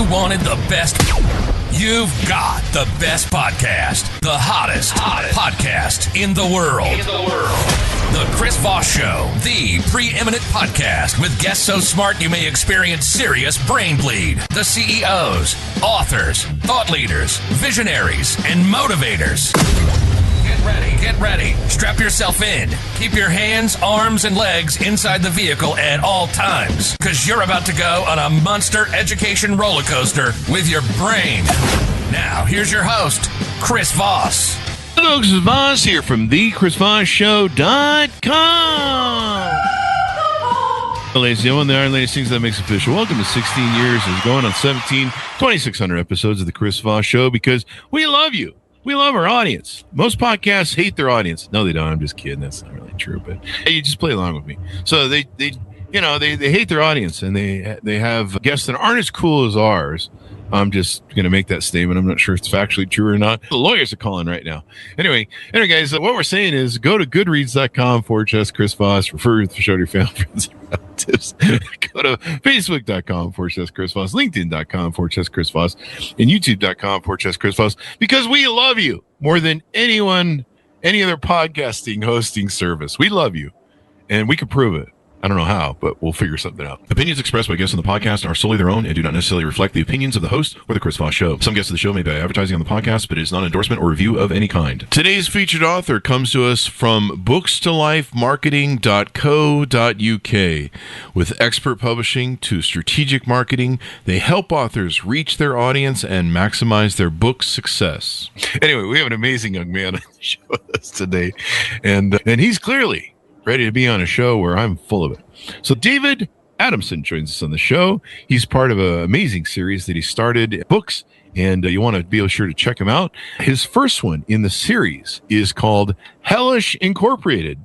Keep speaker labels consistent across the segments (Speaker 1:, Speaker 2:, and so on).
Speaker 1: You wanted the best. You've got the best podcast. The hottest podcast in the world. The Chris Voss Show, the preeminent podcast with guests so smart you may experience serious brain bleed. The CEOs, authors, thought leaders, visionaries, and motivators. Get ready. Strap yourself in. Keep your hands, arms, and legs inside the vehicle at all times, because you're about to go on a monster education roller coaster with your brain. Now, here's your host, Chris Voss.
Speaker 2: Hello, Chris Voss here from thechrisvossshow.com. Ladies and gentlemen, the Iron Lady sings that makes official. Welcome to 16 years. It's going on 2,600 episodes of the Chris Voss Show because we love you. We love our audience. Most podcasts hate their audience. No, they don't. I'm just kidding. That's not really true. But hey, you just play along with me. So they hate their audience, and they have guests that aren't as cool as ours. I'm just going to make that statement. I'm not sure if it's factually true or not. The lawyers are calling right now. Anyway, guys, what we're saying is go to goodreads.com/Chris Voss. Refer the show to your family, friends, and relatives. Go to facebook.com/Chris Voss, linkedin.com/Chris Voss, and youtube.com/Chris Voss, because we love you more than any other podcasting hosting service. We love you, and we can prove it. I don't know how, but we'll figure something out. Opinions expressed by guests on the podcast are solely their own and do not necessarily reflect the opinions of the host or the Chris Voss Show. Some guests of the show may be advertising on the podcast, but it is not an endorsement or review of any kind. Today's featured author comes to us from bookstolifemarketing.co.uk. With expert publishing to strategic marketing, they help authors reach their audience and maximize their book success. Anyway, we have an amazing young man on the show with us today, and he's clearly ready to be on a show where I'm full of it. So David Adamson joins us on the show. He's part of an amazing series that he started, books, and you want to be sure to check him out. His first one in the series is called Hellish Incorporated,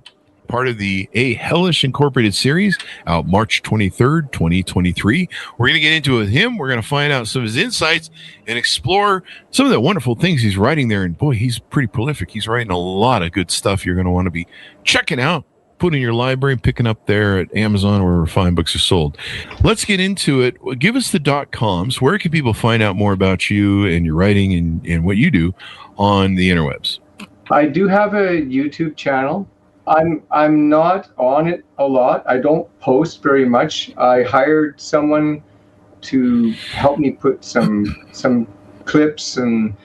Speaker 2: part of the Hellish Incorporated series, out March 23rd, 2023. We're going to get into it with him. We're going to find out some of his insights and explore some of the wonderful things he's writing there. And boy, he's pretty prolific. He's writing a lot of good stuff you're going to want to be checking out, put in your library, picking up there at Amazon or fine books are sold. Let's get into it. Give us the .coms. Where can people find out more about you and your writing and what you do on the interwebs?
Speaker 3: I do have a YouTube channel. I'm not on it a lot. I don't post very much. I hired someone to help me put some clips and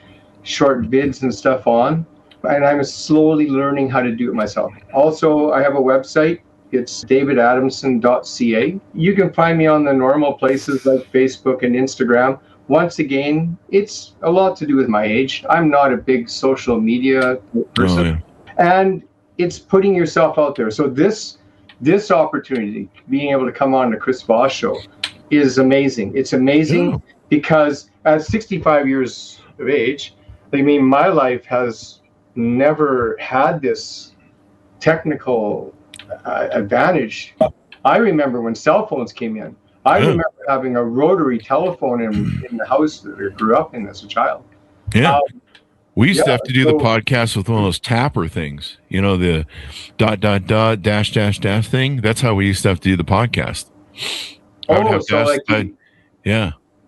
Speaker 3: short vids and stuff on. And I'm slowly learning how to do it myself. Also, I have a website. It's Davidadamson.ca. You can find me on the normal places like Facebook and Instagram. Once again, it's a lot to do with my age. I'm not a big social media person.
Speaker 2: Oh, yeah.
Speaker 3: And it's putting yourself out there. So this opportunity, being able to come on the Chris Voss Show, is amazing. It's amazing because at 65 years of age, my life has never had this technical advantage. I remember when cell phones came in. I remember having a rotary telephone in the house that I grew up in as a child.
Speaker 2: Yeah. We used to have to do the podcast with one of those tapper things, the ... .. thing. That's how we used to have to do the podcast.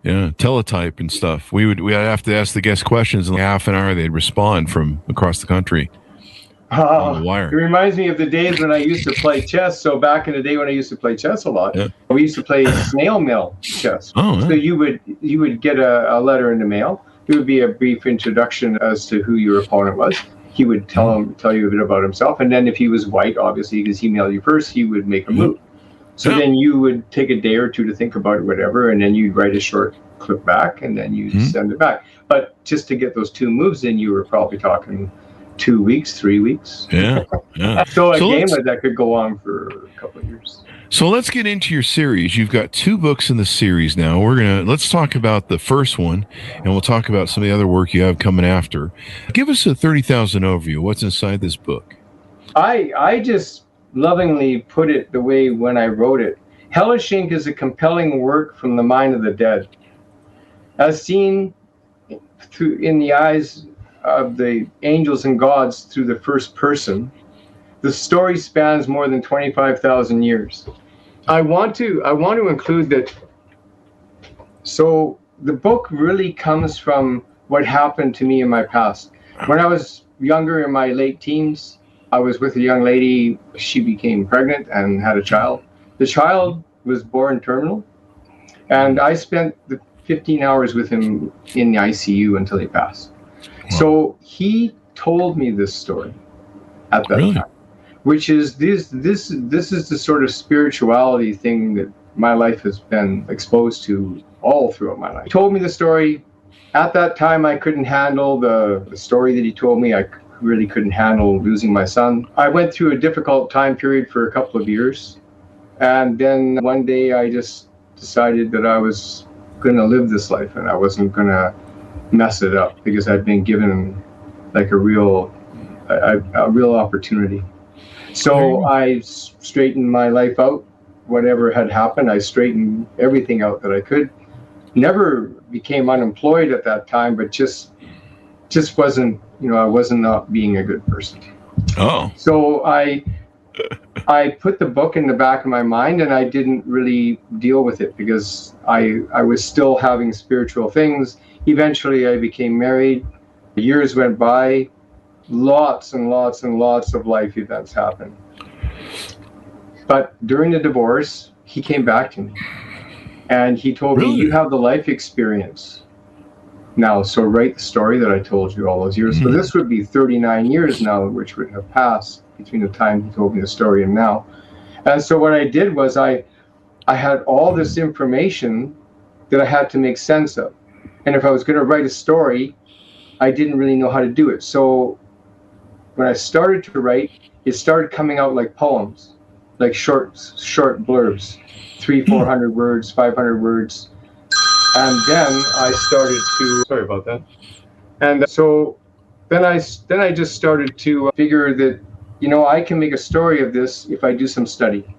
Speaker 2: Teletype and stuff. We'd have to ask the guests questions in half an hour. They'd respond from across the country on the wire.
Speaker 3: It reminds me of the days when I used to play chess. So back in the day when I used to play chess a lot, we used to play snail mail chess. So you would get a letter in the mail. It would be a brief introduction as to who your opponent was. He would tell you a bit about himself, and then if he was white, obviously because he mailed you first, he would make a move. So then you would take a day or two to think about it, whatever, and then you'd write a short clip back, and then you'd send it back. But just to get those two moves in, you were probably talking 2 weeks, 3 weeks.
Speaker 2: Yeah.
Speaker 3: So a game like that could go on for a couple of years.
Speaker 2: So let's get into your series. You've got 2 books in the series now. Let's talk about the first one, and we'll talk about some of the other work you have coming after. Give us a 30,000 overview. What's inside this book?
Speaker 3: I just lovingly put it the way when I wrote it. Hellish Inc. is a compelling work from the mind of the dead. As seen in the eyes of the angels and gods through the first person, the story spans more than 25,000 years. I want to include that. So the book really comes from what happened to me in my past. When I was younger, in my late teens, I was with a young lady. She became pregnant and had a child. The child was born terminal, and I spent the 15 hours with him in the ICU until he passed. Wow. So he told me this story at that time, which is this is the sort of spirituality thing that my life has been exposed to all throughout my life. He told me the story. At that time, I couldn't handle the story that he told me. I really couldn't handle losing my son. I went through a difficult time period for a couple of years. And then one day I just decided that I was going to live this life and I wasn't going to mess it up, because I'd been given like a real opportunity. So I straightened my life out. Whatever had happened, I straightened everything out that I could. Never became unemployed at that time, but just wasn't, I wasn't not being a good person.
Speaker 2: Oh.
Speaker 3: So I put the book in the back of my mind, and I didn't really deal with it because I was still having spiritual things. Eventually I became married. Years went by. Lots and lots and lots of life events happened. But during the divorce, he came back to me. And he told me, you have the life experience now, so write the story that I told you all those years. So this would be 39 years now, which would have passed between the time he told me the story and now. And so what I did was I had all this information that I had to make sense of. And if I was going to write a story, I didn't really know how to do it. So when I started to write, it started coming out like poems, like short blurbs. 300-400 words, 500 words. And then I started to, sorry about that. And so then I just started to figure that, I can make a story of this if I do some study.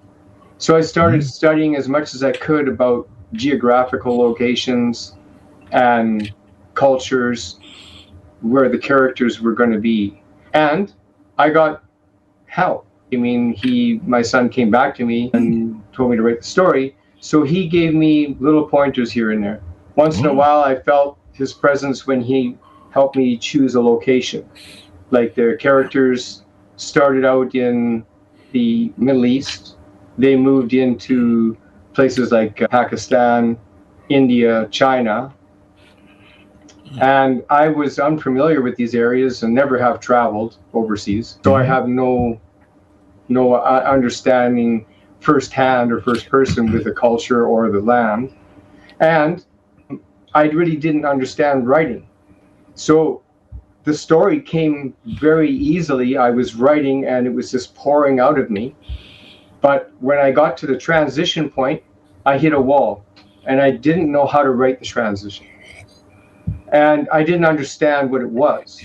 Speaker 3: So I started studying as much as I could about geographical locations and cultures where the characters were going to be. And I got help. My son came back to me and told me to write the story. So he gave me little pointers here and there. Once in a while, I felt his presence when he helped me choose a location. Like the characters started out in the Middle East. They moved into places like Pakistan, India, China. And I was unfamiliar with these areas and never have traveled overseas. So I have no understanding firsthand or first person with the culture or the land. And I really didn't understand writing. So the story came very easily. I was writing and it was just pouring out of me. But when I got to the transition point, I hit a wall and I didn't know how to write the transition. And I didn't understand what it was.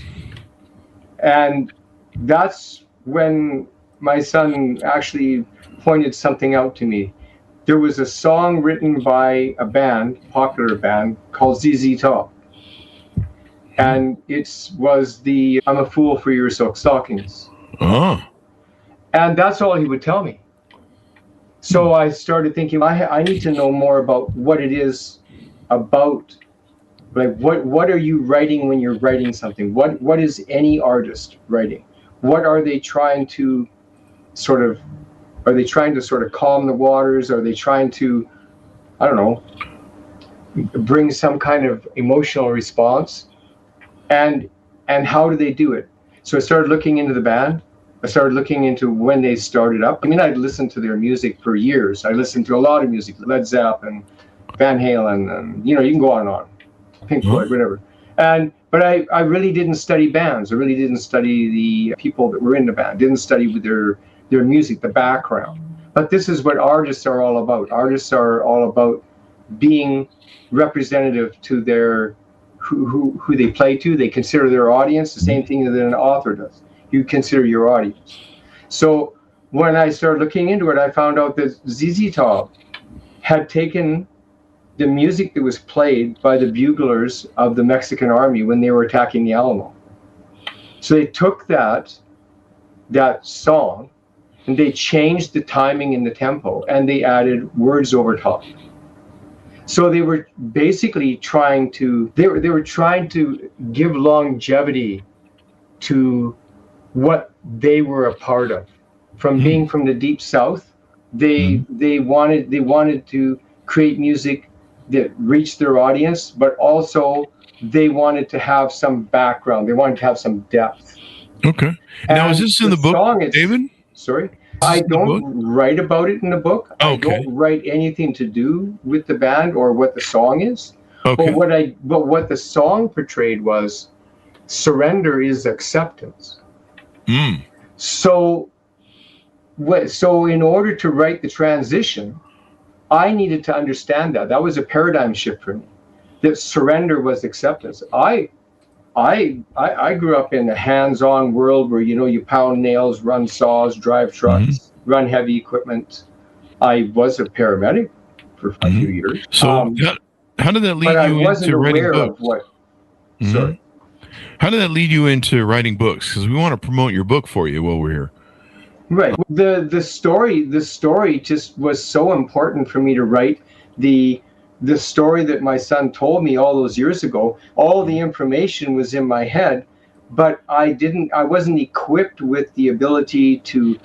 Speaker 3: And that's when my son actually pointed something out to me. There was a song written by a popular band called ZZ Top. And it was the I'm a Fool for Your Silk Stockings.
Speaker 2: Oh.
Speaker 3: And that's all he would tell me. So I started thinking, I need to know more about what it is about. Like, what are you writing when you're writing something? What is any artist writing? What are they trying to sort of calm the waters? Are they trying to, I don't know, bring some kind of emotional response? And how do they do it? So I started looking into the band. I started looking into when they started up. I'd listened to their music for years. I listened to a lot of music, Led Zeppelin, Van Halen, and you can go on and on. Pink Floyd, whatever. But I really didn't study bands. I really didn't study the people that were in the band. Didn't study with their music, the background. But this is what artists are all about. Artists are all about being representative to their who they play to. They consider their audience the same thing that an author does. You consider your audience. So when I started looking into it, I found out that ZZ Top had taken the music that was played by the buglers of the Mexican army when they were attacking the Alamo. So they took that song and they changed the timing and the tempo and they added words over top. So they were basically trying to they were trying to give longevity to what they were a part of. From being from the Deep South, they wanted to create music that reached their audience, but also they wanted to have some background. They wanted to have some depth.
Speaker 2: Okay. Now, is this in the book, David?
Speaker 3: Sorry? I don't write about it in the book.
Speaker 2: Okay.
Speaker 3: I don't write anything to do with the band or what the song is.
Speaker 2: Okay.
Speaker 3: But what the song portrayed was surrender is acceptance. So in order to write the transition, I needed to understand that. That was a paradigm shift for me. That surrender was acceptance. I grew up in a hands-on world where, you pound nails, run saws, drive trucks, run heavy equipment. I was a paramedic for a few years.
Speaker 2: So how did that lead you into writing books?
Speaker 3: Sorry.
Speaker 2: How did that lead you into writing books? Because we want to promote your book for you while we're here.
Speaker 3: Right. The story just was so important for me to write. The story that my son told me all those years ago, all the information was in my head, but I wasn't equipped with the ability to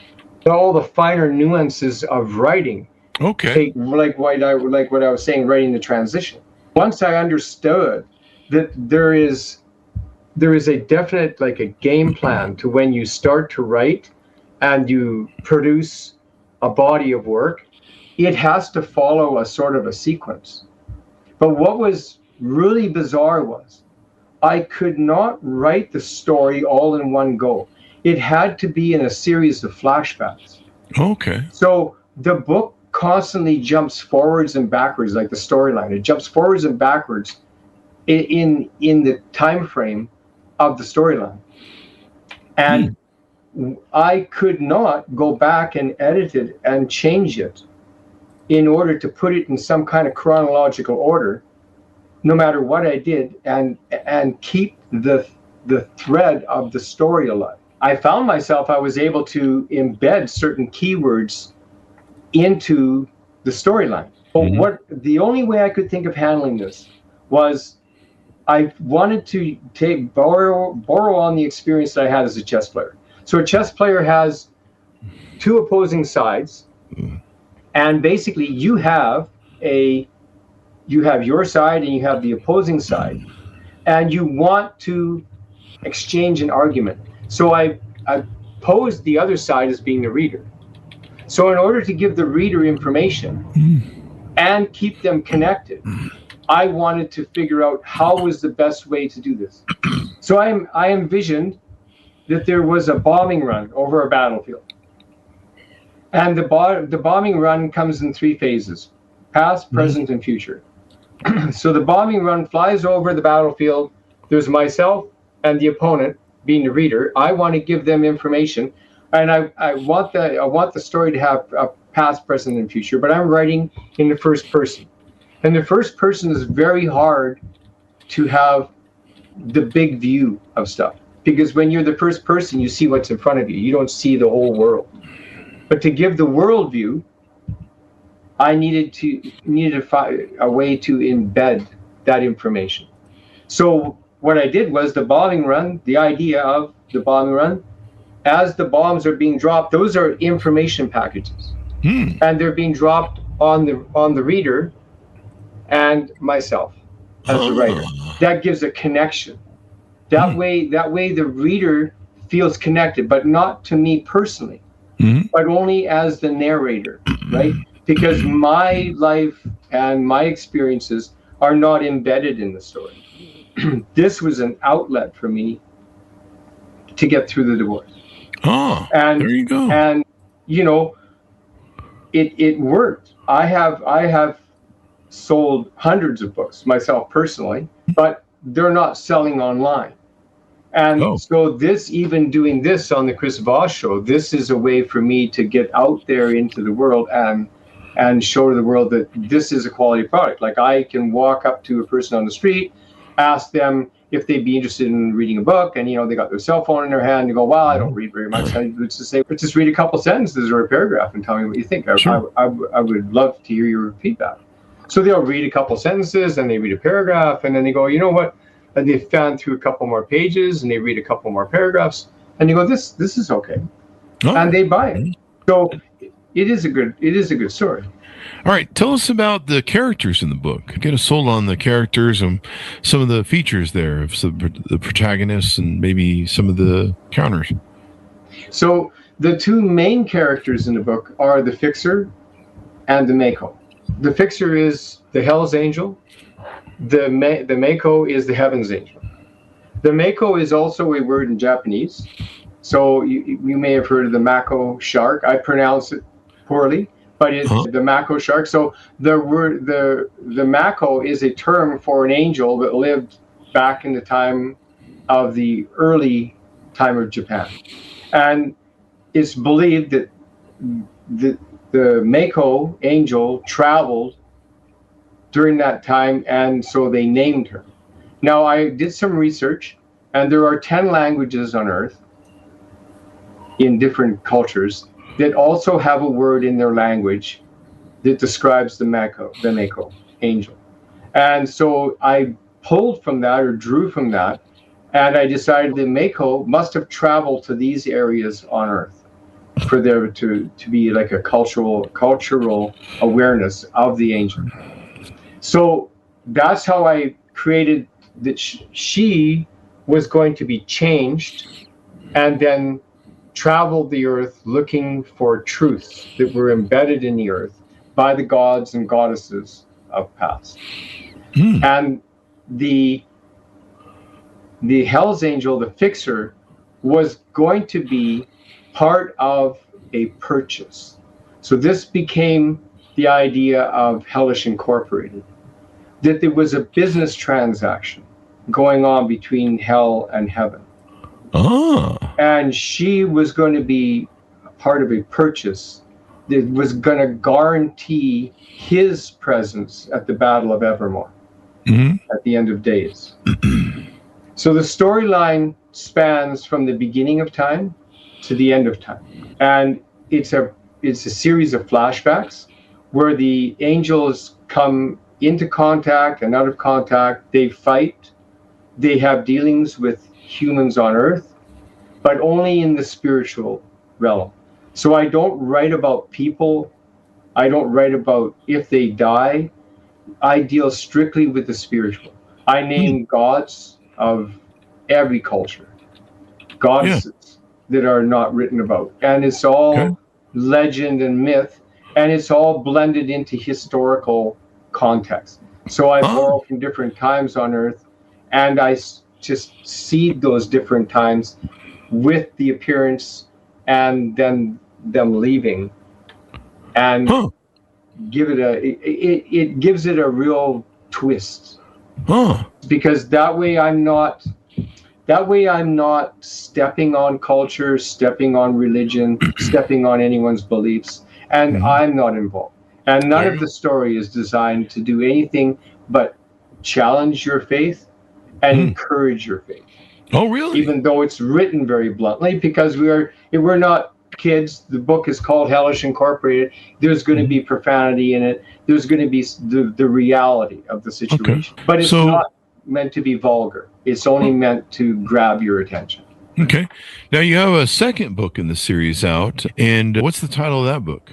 Speaker 3: all the finer nuances of writing.
Speaker 2: Okay.
Speaker 3: Like what I was saying, writing the transition. Once I understood that there is a definite, like a game plan to when you start to write and you produce a body of work, it has to follow a sort of a sequence. But what was really bizarre was I could not write the story all in one go. It had to be in a series of flashbacks.
Speaker 2: Okay.
Speaker 3: So the book constantly jumps forwards and backwards, like the storyline. It jumps forwards and backwards in the time frame of the storyline. And I could not go back and edit it and change it in order to put it in some kind of chronological order, no matter what I did, and keep the thread of the story alive. I found myself, I was able to embed certain keywords into the storyline. But the only way I could think of handling this was I wanted to borrow on the experience that I had as a chess player. So a chess player has two opposing sides, and basically you have your side and you have the opposing side, and you want to exchange an argument. So I posed the other side as being the reader. So in order to give the reader information and keep them connected, I wanted to figure out how was the best way to do this. So I envisioned that there was a bombing run over a battlefield. And the bombing run comes in three phases: past, present, and future. So the bombing run flies over the battlefield. There's myself and the opponent, being the reader. I want to give them information, and I want the story to have a past, present, and future, but I'm writing in the first person. And the first person is very hard to have the big view of stuff, because when you're the first person, you see what's in front of you. You don't see the whole world. But to give the world view, I needed to find a way to embed that information. So what I did was the bombing run, the idea of the bombing run, as the bombs are being dropped, those are information packages. And they're being dropped on the reader and myself as the writer. That gives a connection. That way the reader feels connected, but not to me personally, but only as the narrator, right? Because my life and my experiences are not embedded in the story. This was an outlet for me to get through the divorce.
Speaker 2: Oh,
Speaker 3: and
Speaker 2: there you go.
Speaker 3: And it worked. I have sold hundreds of books myself personally, but they're not selling online. And so doing this on the Chris Voss Show, this is a way for me to get out there into the world and show to the world that this is a quality product. Like, I can walk up to a person on the street, ask them if they'd be interested in reading a book, and they got their cell phone in their hand, and they go, well, I don't read very much. I would just say, just read a couple sentences or a paragraph and tell me what you think. I would love to hear your feedback. So they'll read a couple sentences, and they read a paragraph, and then they go, you know what? And they fan through a couple more pages, and they read a couple more paragraphs, and they go, this is okay, and they buy it. So it is a good story.
Speaker 2: All right, tell us about the characters in the book. Get us sold on the characters and some of the features there of the protagonists and maybe some of the counters.
Speaker 3: So the two main characters in the book are the Fixer and the Mako. The Fixer is the Hell's Angel. The Mako is the Heaven's Angel. The Mako is also a word in Japanese. So you may have heard of the Mako shark. I pronounce it poorly, but it's the Mako shark. So the word the Mako is a term for an angel that lived back in the time of the early time of Japan. And it's believed that the Mako angel traveled during that time, and so they named her. Now, I did some research, and there are 10 languages on Earth in different cultures that also have a word in their language that describes the Mako angel. And so I pulled from that, or drew from that, and I decided the Mako must have traveled to these areas on Earth for there to be like a cultural awareness of the angel. So that's how I created that she was going to be changed and then traveled the earth looking for truths that were embedded in the earth by the gods and goddesses of past. And the Hell's Angel, the Fixer, was going to be part of a purchase. So this became the idea of Hellish Incorporated, that there was a business transaction going on between hell and heaven. And she was going to be part of a purchase that was going to guarantee his presence at the Battle of Evermore at the end of days. So the storyline spans from the beginning of time to the end of time. And it's a series of flashbacks where the angels come into contact and out of contact. They fight. They have dealings with humans on Earth, but only in the spiritual realm. So I don't write about people. I don't write about if they die. I deal strictly with the spiritual. I name gods of every culture, goddesses that are not written about. And it's all legend and myth, and it's all blended into historical context. So I borrow from different times on Earth, and I just seed those different times with the appearance and then them leaving, and give it it gives it a real twist. Because that way I'm not stepping on culture, stepping on religion, stepping on anyone's beliefs, and I'm not involved. And none of the story is designed to do anything but challenge your faith and encourage your faith.
Speaker 2: Oh, really?
Speaker 3: Even though it's written very bluntly, because we're not kids. The book is called Hellish Incorporated. There's going to be profanity in it. There's going to be the reality of the situation. But it's not meant to be vulgar. It's only meant to grab your attention.
Speaker 2: Okay. Now you have a second book in the series out, and what's the title of that book?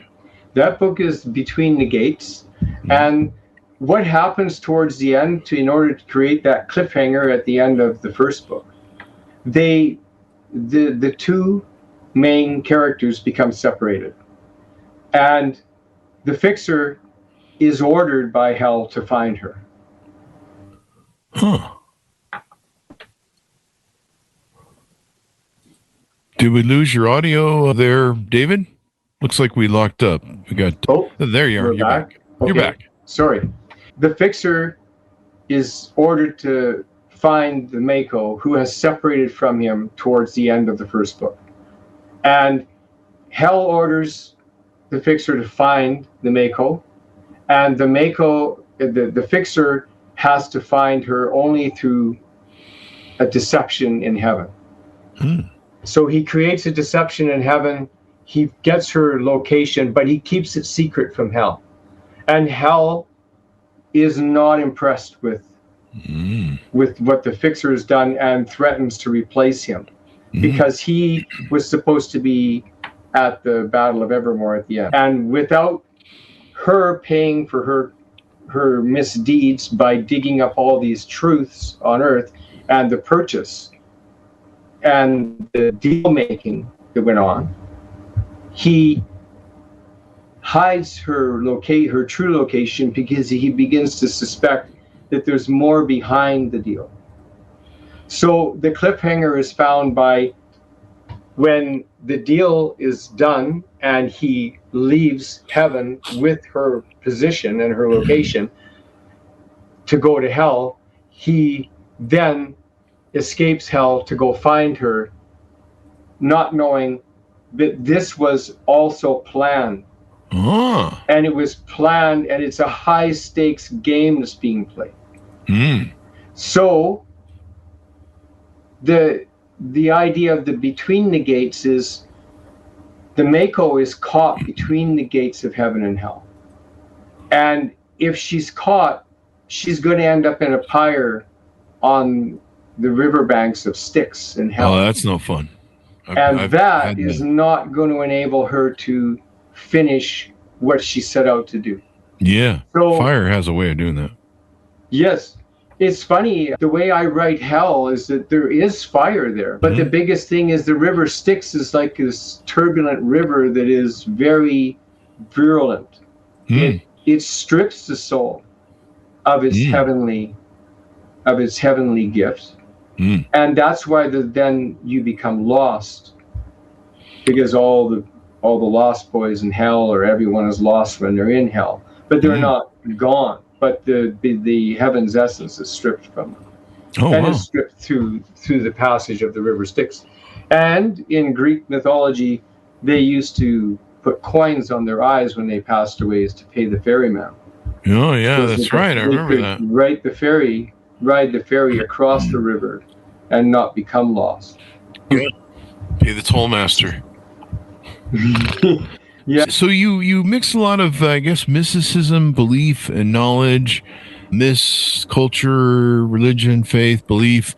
Speaker 3: That book is Between the Gates, and what happens towards the end in order to create that cliffhanger at the end of the first book, the two main characters become separated, and the Fixer is ordered by Hell to find her.
Speaker 2: Did we lose your audio there, David? Looks like we locked up. We got. There you are. You're back. Okay. You're back.
Speaker 3: Sorry. The Fixer is ordered to find the Mako, who has separated from him towards the end of the first book. And Hell orders the Fixer to find the Mako, and the Mako, the Fixer has to find her only through a deception in heaven. So he creates a deception in heaven. He gets her location, but he keeps it secret from Hell. And Hell is not impressed with what the fixer has done and threatens to replace him because he was supposed to be at the Battle of Evermore at the end. And without her paying for her misdeeds by digging up all these truths on Earth and the purchase and the deal making that went on, he hides her true location because he begins to suspect that there's more behind the deal. So the cliffhanger is found by when the deal is done and he leaves heaven with her position and her location to go to hell. He then escapes hell to go find her, not knowing that this was also planned. And it was planned, and it's a high stakes game that's being played. So the idea of the between the gates is the Mako is caught between the gates of heaven and hell. And if she's caught, she's going to end up in a pyre on the riverbanks of Styx in hell.
Speaker 2: Oh, that's no fun.
Speaker 3: That is not going to enable her to finish what she set out to do.
Speaker 2: Yeah. So, fire has a way of doing that.
Speaker 3: Yes. It's funny, the way I write hell is that there is fire there. But the biggest thing is the river Styx is like this turbulent river that is very virulent. It strips the soul of its heavenly gifts. And that's why then you become lost. Because all the lost boys in hell, or everyone is lost when they're in hell. But they're not gone. But the heaven's essence is stripped from them. And is stripped through the passage of the river Styx. And in Greek mythology, they used to put coins on their eyes when they passed away as to pay the ferryman.
Speaker 2: Oh, yeah, that's right. I remember that.
Speaker 3: Ride the ferry across the river and not become lost.
Speaker 2: Pay the toll master.
Speaker 3: Yeah.
Speaker 2: So you mix a lot of, I guess, mysticism, belief, and knowledge, culture, religion, faith, belief.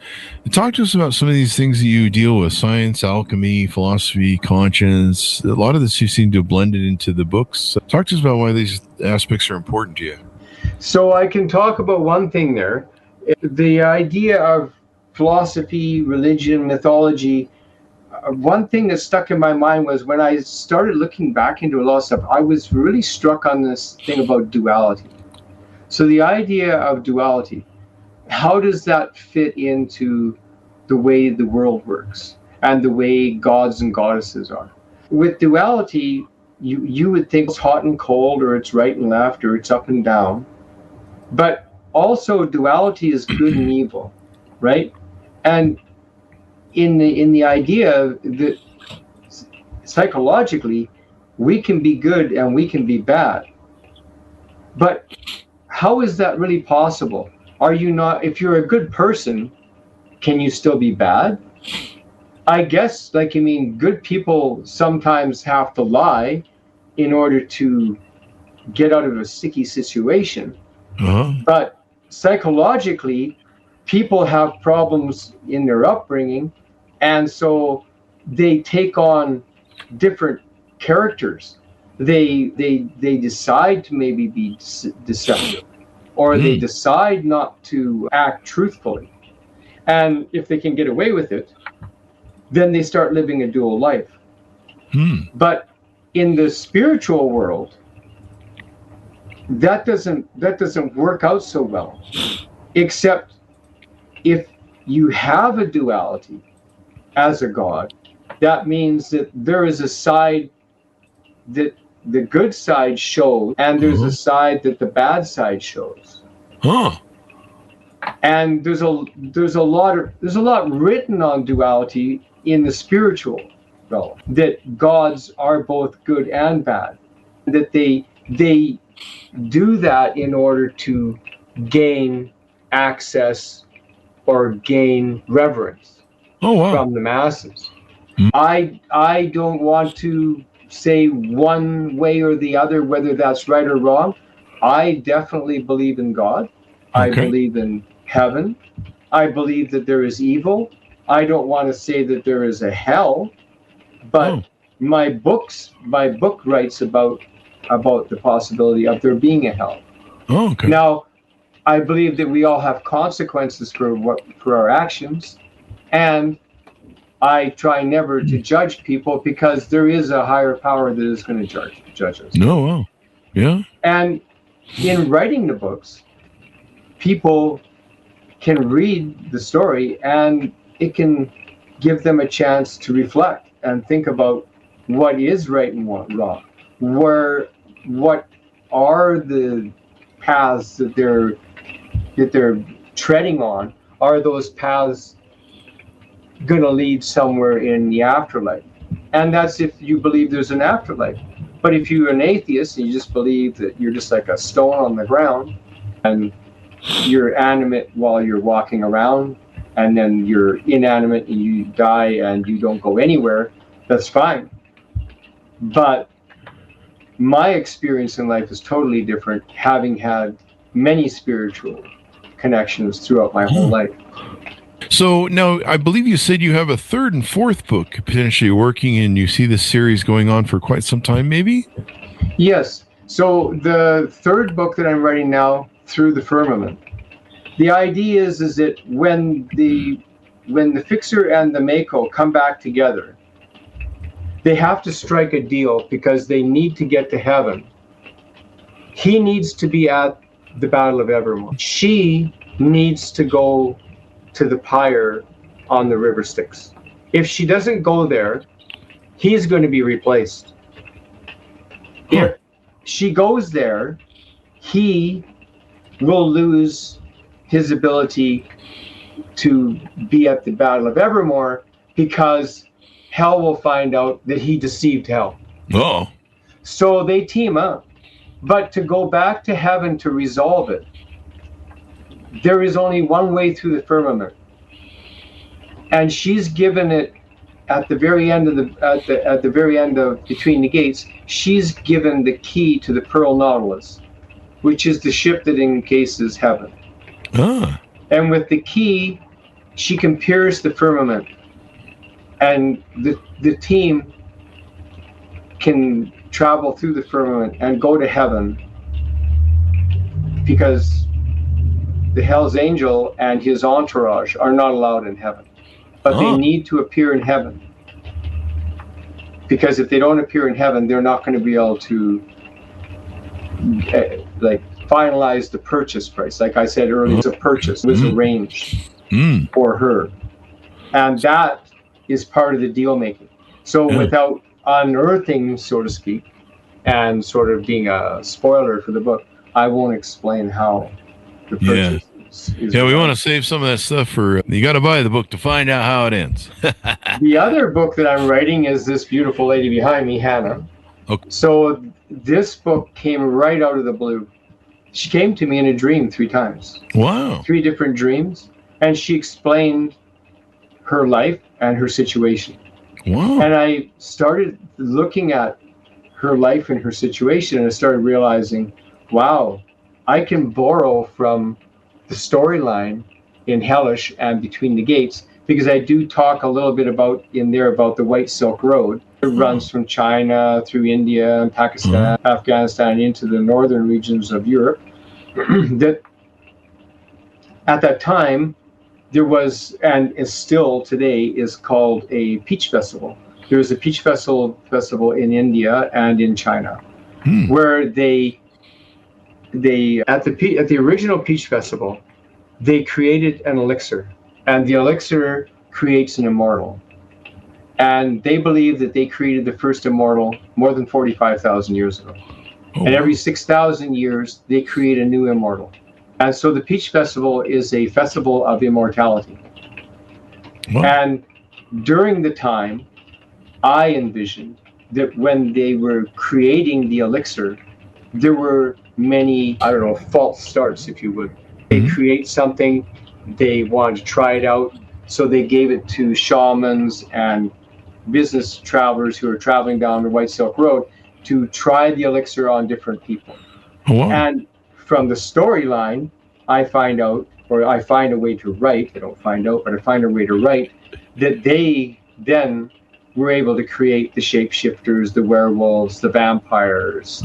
Speaker 2: Talk to us about some of these things that you deal with: science, alchemy, philosophy, conscience. A lot of this you seem to have blended into the books. Talk to us about why these aspects are important to you.
Speaker 3: So I can talk about one thing there. The idea of philosophy, religion, mythology. One thing that stuck in my mind was when I started looking back into a lot of stuff, I was really struck on this thing about duality. So the idea of duality, how does that fit into the way the world works and the way gods and goddesses are? With duality, you would think it's hot and cold, or it's right and left, or it's up and down. But also duality is good and evil, right? And in the idea that psychologically we can be good and we can be bad, but how is that really possible? Are you not, if you're a good person, can you still be bad? I guess, good people sometimes have to lie in order to get out of a sticky situation. But psychologically, people have problems in their upbringing, and so they take on different characters. They decide to maybe be deceptive, or they decide not to act truthfully. And if they can get away with it, then they start living a dual life. But in the spiritual world, that doesn't work out so well, except if you have a duality as a god, that means that there is a side that the good side shows, and there's a side that the bad side shows. And there's a lot written on duality in the spiritual realm, that gods are both good and bad, that they do that in order to gain access or gain reverence from the masses. I don't want to say one way or the other whether that's right or wrong. I definitely believe in God. I believe in heaven. I believe that there is evil. I don't want to say that there is a hell, but my book writes about the possibility of there being a hell.
Speaker 2: Oh, okay.
Speaker 3: Now, I believe that we all have consequences for our actions, and I try never to judge people because there is a higher power that is going to judge us.
Speaker 2: No, wow. Yeah.
Speaker 3: And in writing the books, people can read the story and it can give them a chance to reflect and think about what is right and what wrong. What are the paths that they're treading on? Are those paths going to lead somewhere in the afterlife? And that's if you believe there's an afterlife. But if you're an atheist and you just believe that you're just like a stone on the ground and you're animate while you're walking around and then you're inanimate and you die and you don't go anywhere, that's fine. But my experience in life is totally different, having had many spiritual connections throughout my whole life.
Speaker 2: So now I believe you said you have a third and fourth book potentially working, and you see this series going on for quite some time, maybe?
Speaker 3: Yes. So the third book that I'm writing now, Through the Firmament, the idea is that when the Fixer and the Mako come back together, they have to strike a deal because they need to get to heaven. He needs to be at the Battle of Evermore. She needs to go to the pyre on the River Styx. If she doesn't go there, he's going to be replaced. If she goes there, he will lose his ability to be at the Battle of Evermore because Hell will find out that he deceived Hell.
Speaker 2: Oh.
Speaker 3: So they team up. But to go back to heaven to resolve it, there is only one way through the firmament. And she's given it at the very end of at the very end of Between the Gates, she's given the key to the Pearl Nautilus, which is the ship that encases heaven. And with the key, she can pierce the firmament, and the team can travel through the firmament and go to heaven, because the Hell's Angel and his entourage are not allowed in heaven. But they need to appear in heaven, because if they don't appear in heaven, they're not going to be able to finalize the purchase price. Like I said earlier, it's a purchase. It was arranged for her. And that is part of the deal making. So without unearthing, so to speak, and sort of being a spoiler for the book, I won't explain how the purchase is
Speaker 2: we want to save some of that stuff for, you got to buy the book to find out how it ends.
Speaker 3: The other book that I'm writing is this beautiful lady behind me, Hannah.
Speaker 2: Okay.
Speaker 3: So this book came right out of the blue. She came to me in a dream 3 times.
Speaker 2: Wow.
Speaker 3: 3 different dreams. And she explained her life and her situation.
Speaker 2: Wow.
Speaker 3: And I started looking at her life and her situation, and I started realizing, wow, I can borrow from the storyline in Hellish and Between the Gates, because I do talk a little bit about the White Silk Road. It runs from China through India and Pakistan, Afghanistan, into the northern regions of Europe. That at that time there was, and is still today, is called a peach festival. There was a peach festival in India and in China, where they at the original peach festival, they created an elixir, and the elixir creates an immortal. And they believe that they created the first immortal more than 45,000 years ago. And every 6,000 years, they create a new immortal. And so the Peach Festival is a festival of immortality. Wow. And during the time, I envisioned that when they were creating the elixir, there were many, false starts, if you would. They create something, they wanted to try it out, so they gave it to shamans and business travelers who are traveling down the White Silk Road to try the elixir on different people.
Speaker 2: Wow.
Speaker 3: And from the storyline, I find out, or I find a way to write, I don't find out, but I find a way to write, that they then were able to create the shapeshifters, the werewolves, the vampires,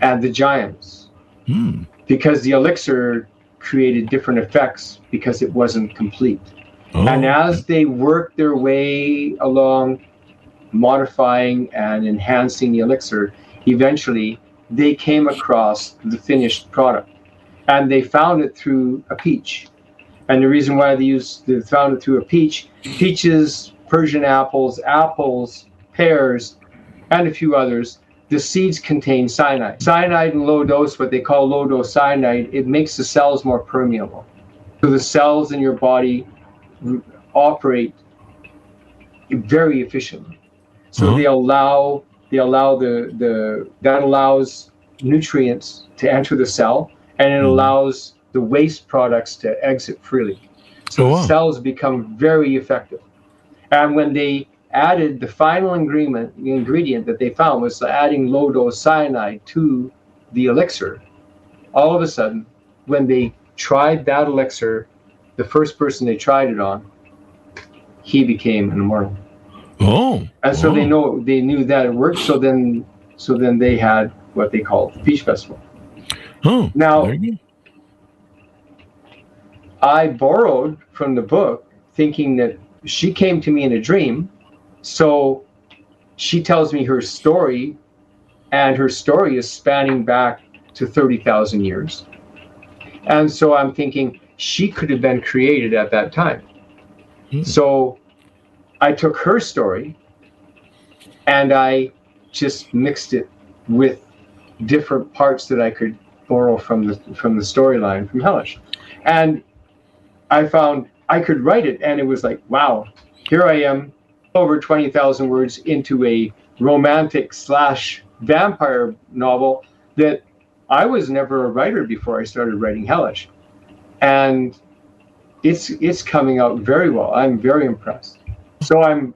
Speaker 3: and the giants. Because the elixir created different effects because it wasn't complete. And as they worked their way along, modifying and enhancing the elixir, eventually they came across the finished product. And they found it through a peach. And the reason why they found it through a peach, peaches, Persian apples, pears, and a few others, the seeds contain cyanide. Cyanide in low dose, what they call low dose cyanide, it makes the cells more permeable. So the cells in your body operate very efficiently. So that allows nutrients to enter the cell, and it allows the waste products to exit freely. So the cells become very effective. And when they added the final ingredient that they found was adding low dose cyanide to the elixir, all of a sudden, when they tried that elixir, the first person they tried it on, he became an immortal. And so they knew that it worked. So then they had what they called the Peach Festival. Now, I borrowed from the book, thinking that she came to me in a dream. So she tells me her story, and her story is spanning back to 30,000 years. And so I'm thinking she could have been created at that time. So I took her story and I just mixed it with different parts that I could borrow from the storyline from Hellish. And I found I could write it, and it was like, wow, here I am, over 20,000 words into a romantic / vampire novel that I was never a writer before I started writing Hellish. And it's coming out very well. I'm very impressed. So I'm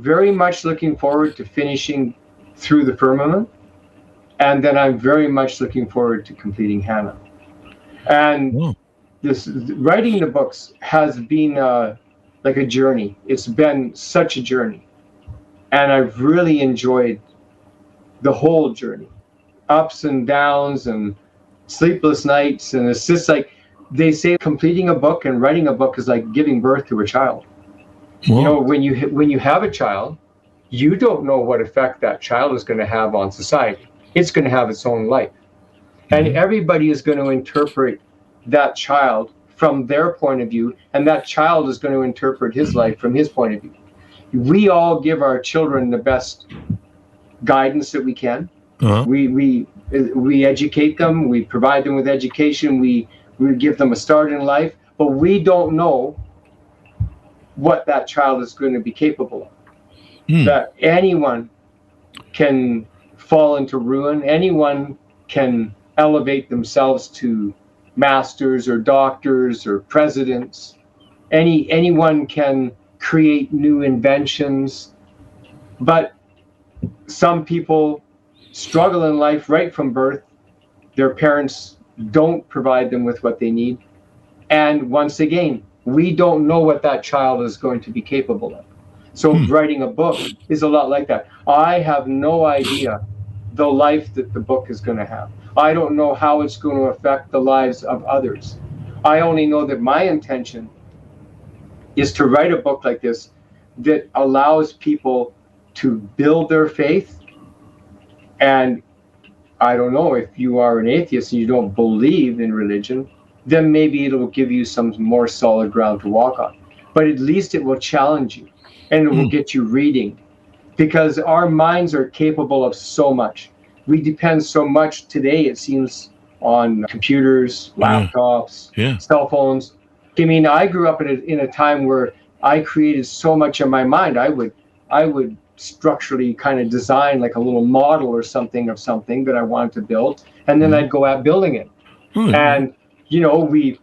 Speaker 3: very much looking forward to finishing Through the Firmament, and then I'm very much looking forward to completing Hannah. And this writing the books has been like a journey. It's been such a journey, and I've really enjoyed the whole journey, ups and downs and sleepless nights. And it's just like they say, completing a book and writing a book is like giving birth to a child. You know, when you have a child, you don't know what effect that child is going to have on society. It's going to have its own life, and everybody is going to interpret that child from their point of view, and that child is going to interpret his life from his point of view. We all give our children the best guidance that we can. We educate them, we provide them with education, we give them a start in life, but we don't know what that child is going to be capable of. That anyone can fall into ruin, anyone can elevate themselves to masters or doctors or presidents. Anyone can create new inventions, but some people struggle in life right from birth. Their parents don't provide them with what they need, and once again, we don't know what that child is going to be capable of. So writing a book is a lot like that. I have no idea the life that the book is going to have. I don't know how it's going to affect the lives of others. I only know that my intention is to write a book like this that allows people to build their faith. And I don't know, if you are an atheist and you don't believe in religion, then maybe it'll give you some more solid ground to walk on. But at least it will challenge you, and it will get you reading, because our minds are capable of so much. We depend so much today, it seems, on computers, laptops, cell phones. I mean, I grew up in a time where I created so much in my mind. I would structurally kind of design like a little model or something of something that I wanted to build, and then I'd go out building it. And you know, we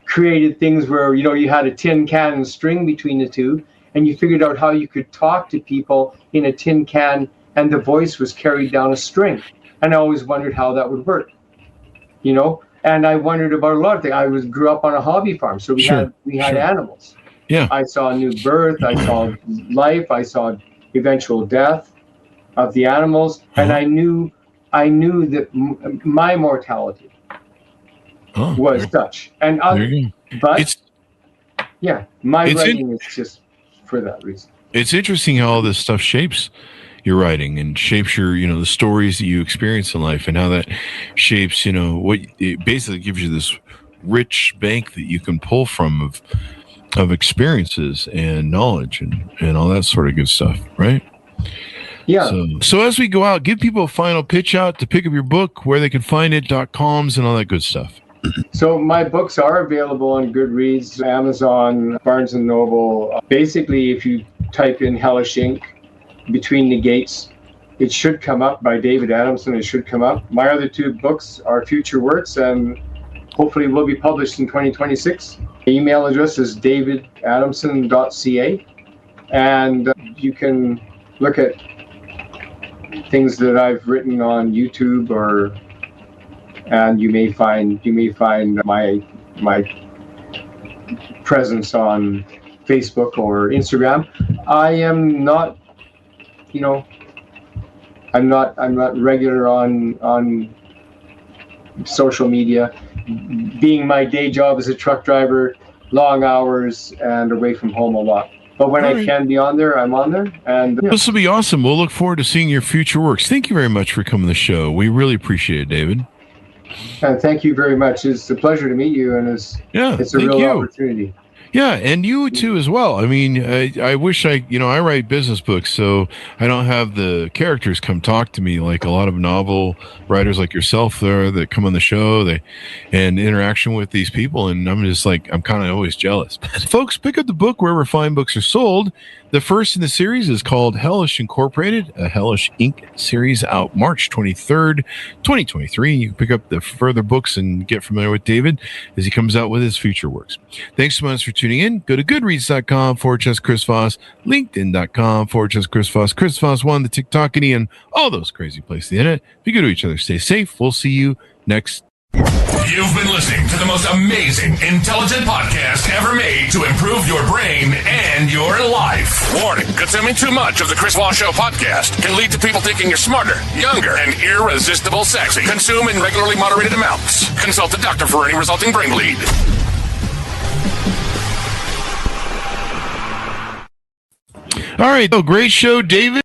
Speaker 3: created things where, you know, you had a tin can and string between the two, and you figured out how you could talk to people in a tin can, and the voice was carried down a string. And I always wondered how that would work. you know. And I wondered about a lot of things. I grew up on a hobby farm, so we had animals.
Speaker 2: Yeah.
Speaker 3: I saw new birth. I saw life. I saw eventual death of the animals, and I knew that my mortality was such. And but my writing is just for that reason.
Speaker 2: It's interesting how all this stuff shapes your writing and shapes your, the stories that you experience in life, and how that shapes, what it basically gives you this rich bank that you can pull from of experiences and knowledge and all that sort of good stuff, right?
Speaker 3: Yeah.
Speaker 2: So as we go out, give people a final pitch out to pick up your book, where they can find it, .coms, and all that good stuff.
Speaker 3: So my books are available on Goodreads, Amazon, Barnes & Noble. Basically, if you type in Hellish Inc. Between the Gates, it should come up. By David Adamson, it should come up. My other two books are future works and hopefully will be published in 2026. The email address is Davidadamson.ca, and you can look at things that I've written on YouTube, and you may find my presence on Facebook or Instagram. I am not, I'm not regular on social media, being my day job as a truck driver, long hours and away from home a lot. But when I can be on there, I'm on there. And
Speaker 2: this will be awesome. We'll look forward to seeing your future works. Thank you very much for coming to the show. We really appreciate it, David.
Speaker 3: And thank you very much. It's a pleasure to meet you, and it's a real opportunity.
Speaker 2: Yeah, and you too as well. I mean, I wish I write business books, so I don't have the characters come talk to me like a lot of novel writers like yourself there that come on the show, and interaction with these people, and I'm just like, I'm kind of always jealous. Folks, pick up the book wherever fine books are sold. The first in the series is called Hellish Incorporated, a Hellish Inc. series, out March 23rd, 2023. You can pick up the further books and get familiar with David as he comes out with his future works. Thanks so much for tuning in. Go to goodreads.com/Chris Voss, linkedin.com/Chris Voss, Chris Voss 1, the TikTok, and all those crazy places in it. Be good to each other. Stay safe. We'll see you next.
Speaker 1: You've been listening to the most amazing, intelligent podcast ever made to improve your brain and your life. Warning, consuming too much of the Chris Voss Show podcast can lead to people thinking you're smarter, younger, and irresistible sexy. Consume in regularly moderated amounts. Consult a doctor for any resulting brain bleed.
Speaker 2: All right. Oh, great show, David.